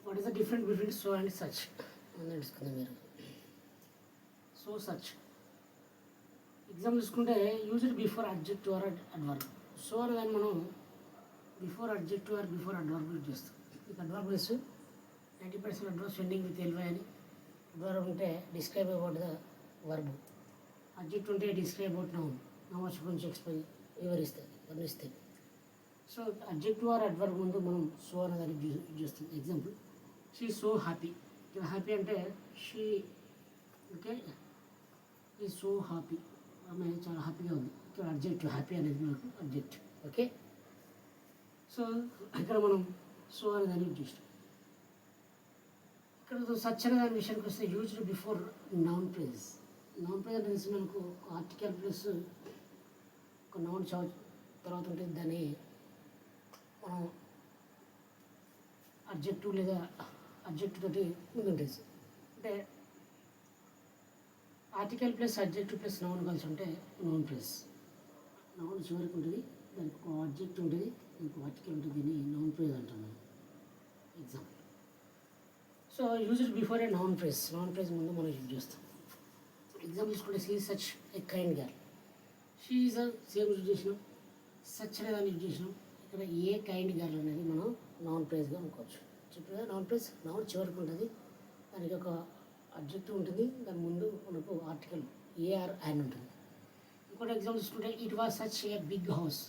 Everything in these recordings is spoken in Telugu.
What is the difference between so and such అని తెలుసుకుందాం మీరు. సో సచ్ ఎగ్జాంపుల్ తీసుకుంటే used before adjective or adverb. So అని దాన్ని మనం before adjective or before adverb use చేస్తాం. మీకు adverb plus 90% adverbs ending with L Y అని. అడ్వర్బ్ ఉంటే describe about the verb, adjective ఉంటే డిస్క్రైబ్ అబౌట్ నౌన్, నౌన్ గురించి ఎక్స్ప్లెయిన్ వివరిస్తాయి వర్ణిస్తాయి. సో అడ్జెక్టివ్ ఆర్ అడ్వర్బ్ ముందు మనం సో అనే దానికి యూజ్ చేస్తాం. Example she so happy. ఇక్కడ హ్యాపీ అంటే షీ, ఓకే, ఈ సో హ్యాపీ, ఆమె చాలా హ్యాపీగా ఉంది. ఇక్కడ అడ్జెక్టివ్, హ్యాపీ అనేది మనకు అడ్జెక్టివ్. ఓకే, సో ఇక్కడ మనం సో అనే దాన్ని యూజ్ చేస్తాం. ఇక్కడ సచ్ అనే దాని విషయానికి వస్తే used before noun place. Noun place అంటే మనకు ఆర్టికల్ ప్లస్ ఒక నౌన్ తర్వాత ఉంటుంది, దాన్ని మనం అడ్జెక్టివ్ లేదా అడ్జెక్టివ్ తోటి ముందుంటుంది. అంటే article plus adjective plus noun కలిసి ఉంటే నౌన్ ప్లస్. నౌన్ చివరికి ఉంటుంది, దానికి ఒక అడ్జెక్టివ్ ఉంటుంది, దానికి ఆర్టికల్ ఉంటుంది, దీన్ని నౌన్ ప్లేస్ అంటాం మనం. Example so used before a noun place. Noun place ముందు మనం యూజ్ చేస్తాం. ఎగ్జాంపుల్ తీసుకుంటే she such a kind girl. She is a same use చేసినాం, సచ్ అనే దాన్ని యూజ్ చేసినాం. ఇక్కడ ఏ కైండ్ గర్ల్ అనేది మనం నౌన్ ప్లేస్గా అనుకోవచ్చు. చెప్పగా నౌన్ ప్లేస్ నౌన్ చివరికి ఉంటుంది, దానికి ఒక అడ్జెక్టివ్ ఉంటుంది, దాని ముందు మనకు ఆర్టికల్ ఏఆర్ అండ్ ఉంటుంది. ఇంకోటి ఎగ్జాంపుల్ తీసుకుంటే it was such a big house.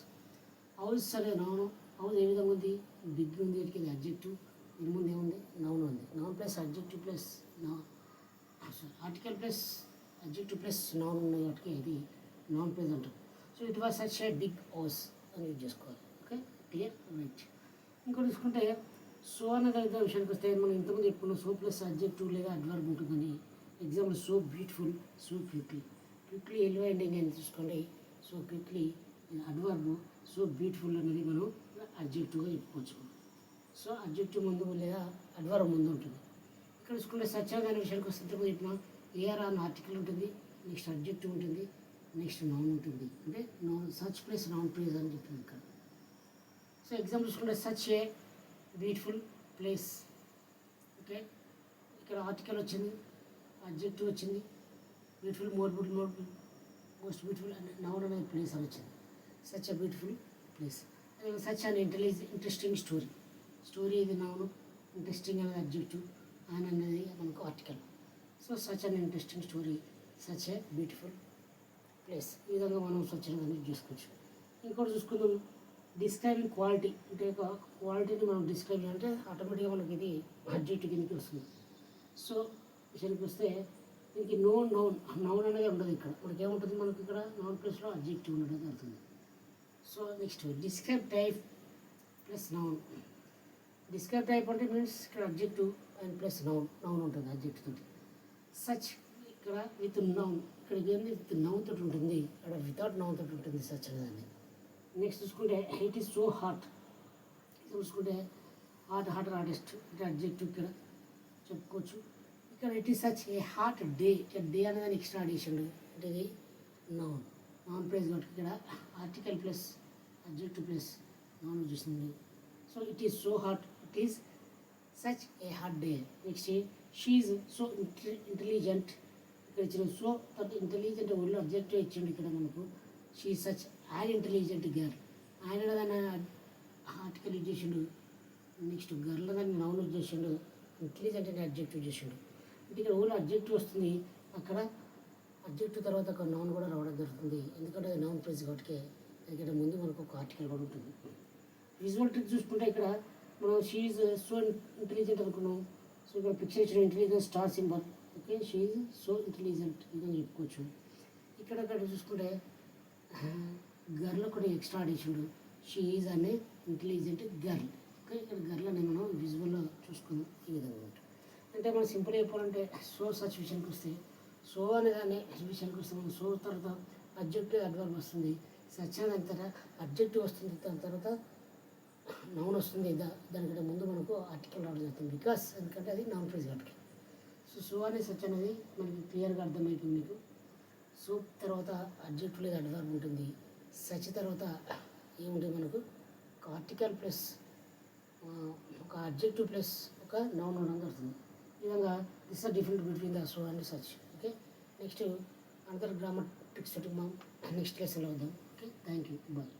House అనే నౌన్, హౌస్ ఏ విధంగా ఉంది, బిగ్ ఉంది, వీటికి అడ్జెక్టివ్, దీని ముందు ఏముంది, నౌన్ ఉంది. Noun plus adjective plus article plus adjective plus noun ఉన్నాయి, వాటికి ఇది నౌన్ ప్లేస్ అంటాం. So it was such a big house అని యూజ్ చేసుకోవాలి. Okay, clear, right. ఇంకోటి తీసుకుంటే సో అనే దాని విషయానికి వస్తే మనం ఇంతకుముందు చెప్పుకున్నాం సో ప్లస్ అడ్జెక్టివ్ లేదా అడ్వర్బ్ ఉంటుందని. Example so beautiful, so quickly. Quickly yellow ending అని చూసుకోండి. So quickly adverb, so beautiful అనేది మనం అడ్జెక్టివ్గా చెప్పుకోవచ్చు. సో అడ్జెక్టివ్ ముందు లేదా అడ్వర్బ్ ముందు ఉంటుంది. ఇక్కడ చూసుకుంటే సచ్ అనే దాని విషయానికి వస్తే ఇంతకుముందు చెప్పిన ఏఆర్ అన్న ఆర్టికల్ ఉంటుంది, నెక్స్ట్ అడ్జెక్టివ్ ఉంటుంది, నెక్స్ట్ నౌన్ ఉంటుంది. అంటే noun such plus noun place అని చెప్పింది ఇక్కడ. సో ఎగ్జాంపుల్ చూసుకుంటే such a beautiful place. Okay, ఇక్కడ ఆర్టికల్ వచ్చింది, అడ్జెక్టివ్ వచ్చింది, బ్యూటిఫుల్, మోస్ట్ బ్యూటిఫుల్ అనే నౌన్ అనేది ప్లేస్ అని వచ్చింది. Such a beautiful place. అదే సచ్ అనే ఇంట్రెస్టింగ్ స్టోరీ. స్టోరీ ఇది నౌన్, ఇంట్రెస్టింగ్ అనేది అడ్జెక్టివ్, అండ్ అనేది మనకు article. So such an interesting story, such a beautiful place. ఈ విధంగా మనం సచ్ అనేది యూజ్ చేసుకోవచ్చు. ఇంకోటి చూసుకుందాం డిస్క్రైబింగ్ క్వాలిటీ. అంటే ఒక క్వాలిటీని మనం డిస్క్రైబ్ చేయాలంటే ఆటోమేటిక్గా మనకి ఇది అడ్జెక్టివ్ కిందకి వస్తుంది. సో విషయానికి వస్తే దీనికి నౌన్ అనేది ఉండదు. ఇక్కడ మనకి ఏముంటుంది, మనకి ఇక్కడ నౌన్ ప్లేస్లో అడ్జెక్టివ్ ఉండడం జరుగుతుంది. So next describe type plus noun. Describe type అంటే మీన్స్ ఇక్కడ అడ్జెక్టివ్ అండ్ ప్లస్ నౌన్ ఉంటుంది అడ్జెక్టివ్ తోటి. సచ్ ఇక్కడ విత్ నౌన్, ఇక్కడ ఏంది విత్ నౌన్ తోటి ఉంటుంది, ఇక్కడ వితౌట్ నౌన్ తోటి ఉంటుంది సచ్ అనేదాన్ని. నెక్స్ట్ చూసుకుంటే ఇట్ ఈస్ సో హాట్. చూసుకుంటే హాటెస్ట్ అంటే అడ్జెక్టివ్ ఇక్కడ చెప్పుకోవచ్చు. ఇక్కడ it is such a hot day. ఇక్కడ డే అనేదాన్ని ఎక్స్ట్రా అడిషన్ అంటే ఇది నౌన్ ప్లేస్ కాబట్టి ఇక్కడ article plus adjective plus noun చూస్తుంది. So it is so hot, it is such a hot day. Next she is so intelligent. ఇక్కడ ఇచ్చిన సో తర్వాత ఇంటెలిజెంట్ ఒళ్ళు అబ్జెక్టివ్ ఇచ్చిండు ఇక్కడ మనకు. She such an intelligent girl. ఆయన దాన్ని ఆర్టికల్ యూజ్ చేసిండు, నెక్స్ట్ గర్ల్ దాన్ని నౌన్ యూజ్ చేసిండు, ఇంటెలిజెంట్ అనే అబ్జెక్టివ్ చేసిండు. అంటే ఇక్కడ ఓన్లీ అబ్జెక్టివ్ వస్తుంది, అక్కడ అబ్జెక్టివ్ తర్వాత ఒక నౌన్ కూడా రావడం జరుగుతుంది. ఎందుకంటే అది నౌన్ ప్లేస్ కాబట్టి ఇక్కడ ముందు మనకు ఒక ఆర్టికల్ కూడా ఉంటుంది. విజువల్ ట్రిక్ చూసుకుంటే ఇక్కడ మనం షీ ఈజ్ సో ఇంటెలిజెంట్ అనుకున్నాం. సో ఇక్కడ పిక్చర్ ఇచ్చిన intelligent star symbol. Okay, she is so intelligent ఇదని చెప్పుకోవచ్చు. ఇక్కడ చూసుకుంటే గర్ల్ కూడా ఎక్స్ట్రా అడిషన్డు, షీ ఈజ్ అనే ఇంటెలిజెంట్ గర్ల్. ఓకే, ఇక్కడ గర్ల్ అనేది మనం విజువల్లో చూసుకుందాం. ఈ విధంగా ఉంటుంది. అంటే మనం సింపుల్ చెప్పాలంటే సో సచ్ విషయానికి వస్తే సో అనే దాన్ని విషయానికి వస్తే మనం సో తర్వాత అడ్జెక్టివ్ అడ్వర్బ్ వస్తుంది, సచ్ అనే దాని తర్వాత అడ్జెక్టివ్ వస్తుంది, దాని తర్వాత నౌన్ వస్తుంది, దానికంటే ముందు మనకు ఆర్టికల్ రావడం జరుగుతుంది. బికాస్ ఎందుకంటే అది నౌన్ ప్లేస్ కాబట్టి. సో అనే సచ్ అనేది మనకి క్లియర్గా అర్థమవుతుంది మీకు. సో తర్వాత అడ్జెక్టివ్ లేదా అడ్వర్బ్ ఉంటుంది. సచ్ తర్వాత ఏముంటుంది మనకు ఒక ఆర్టికల్ ప్లస్ ఒక అడ్జెక్టివ్ ప్లస్ ఒక ఒక నౌన్ ఉండడం జరుగుతుంది. ఈ విధంగా this are different between the so and such. Okay, next another grammar tricks తోటి మనం నెక్స్ట్ లెసన్లో వద్దాం. Okay, thank you, bye.